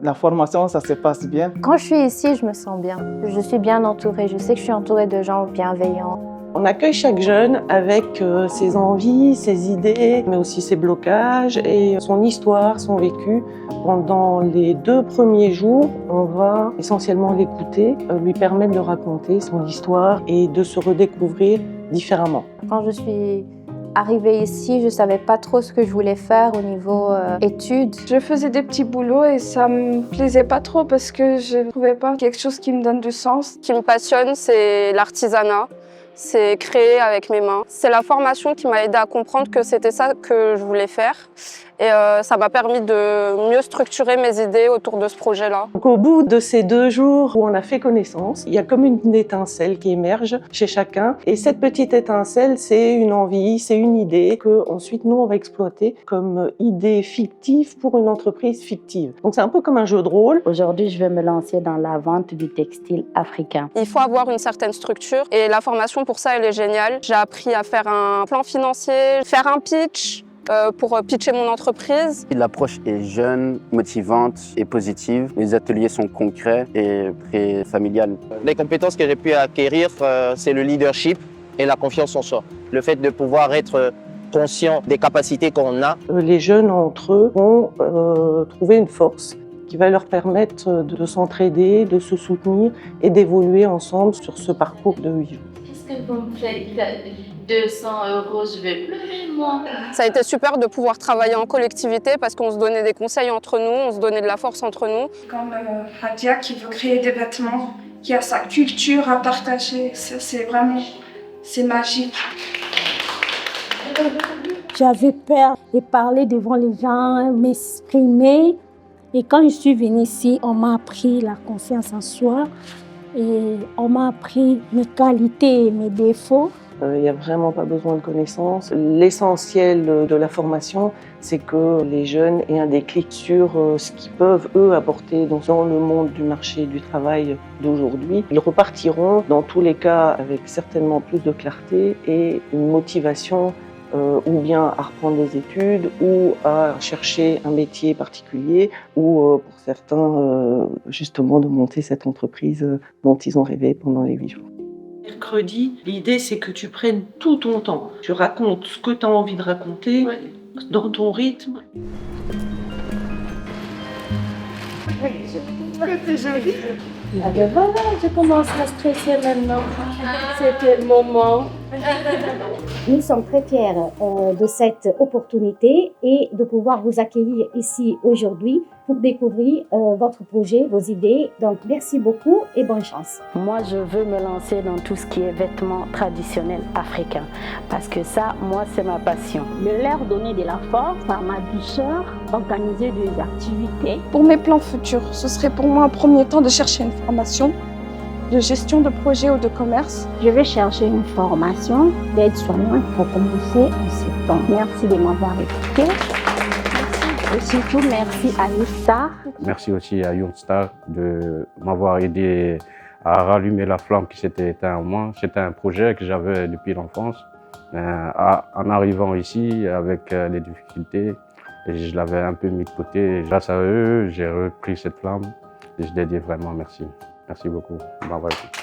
La formation, ça se passe bien. Quand je suis ici, je me sens bien. Je suis bien entourée. Je sais que je suis entourée de gens bienveillants. On accueille chaque jeune avec ses envies, ses idées, mais aussi ses blocages et son histoire, son vécu. Pendant les 2 premiers jours, on va essentiellement l'écouter, lui permettre de raconter son histoire et de se redécouvrir différemment. Quand je suis arrivée ici, je ne savais pas trop ce que je voulais faire au niveau études. Je faisais des petits boulots et ça me plaisait pas trop parce que je ne trouvais pas quelque chose qui me donne du sens. Ce qui me passionne, c'est l'artisanat. C'est créer avec mes mains. C'est la formation qui m'a aidé à comprendre que c'était ça que je voulais faire. Et ça m'a permis de mieux structurer mes idées autour de ce projet-là. Donc, au bout de ces 2 jours où on a fait connaissance, il y a comme une étincelle qui émerge chez chacun. Et cette petite étincelle, c'est une envie, c'est une idée que ensuite nous on va exploiter comme idée fictive pour une entreprise fictive. Donc c'est un peu comme un jeu de rôle. Aujourd'hui, je vais me lancer dans la vente du textile africain. Il faut avoir une certaine structure et la formation pour ça, elle est géniale. J'ai appris à faire un plan financier, faire un pitch, pour pitcher mon entreprise. L'approche est jeune, motivante et positive. Les ateliers sont concrets et très familiales. Les compétences que j'ai pu acquérir, c'est le leadership et la confiance en soi. Le fait de pouvoir être conscient des capacités qu'on a. Les jeunes entre eux vont trouver une force qui va leur permettre de s'entraider, de se soutenir et d'évoluer ensemble sur ce parcours de 8 jours. Qu'est-ce que vous me faites 200 €, je vais pleurer, moi. Ça a été super de pouvoir travailler en collectivité parce qu'on se donnait des conseils entre nous, on se donnait de la force entre nous. Comme Hadia qui veut créer des vêtements, qui a sa culture à partager, c'est magique. J'avais peur de parler devant les gens, m'exprimer. Et quand je suis venue ici, on m'a appris la confiance en soi et on m'a appris mes qualités et mes défauts. Il n'y a vraiment pas besoin de connaissances. L'essentiel de la formation, c'est que les jeunes aient un déclic sur ce qu'ils peuvent, eux, apporter dans le monde du marché du travail d'aujourd'hui. Ils repartiront, dans tous les cas, avec certainement plus de clarté et une motivation ou bien à reprendre des études, ou à chercher un métier particulier, ou pour certains, justement, de monter cette entreprise dont ils ont rêvé pendant les 8 jours. Mercredi, l'idée c'est que tu prennes tout ton temps. Tu racontes ce que tu as envie de raconter, dans ton rythme. C'est joli. Voilà, je commence à stresser maintenant. C'était le moment. Nous sommes très fiers de cette opportunité et de pouvoir vous accueillir ici aujourd'hui pour découvrir votre projet, vos idées. Donc, merci beaucoup et bonne chance. Moi, je veux me lancer dans tout ce qui est vêtements traditionnels africains parce que ça, moi, c'est ma passion. De leur donner de la force par ma douceur, organiser des activités. Pour mes plans futurs, ce serait pour moi en premier temps de chercher une formation de gestion de projet ou de commerce. Je vais chercher une formation d'aide-soignante pour commencer en septembre. Merci de m'avoir écouté. Et surtout, merci à YouthStar. Merci aussi à YouthStar de m'avoir aidé à rallumer la flamme qui s'était éteinte en moi. C'était un projet que j'avais depuis l'enfance. En arrivant ici, avec les difficultés, je l'avais un peu mis de côté. Grâce à eux, j'ai repris cette flamme et je les dis vraiment merci. Merci beaucoup de m'avoir écouté.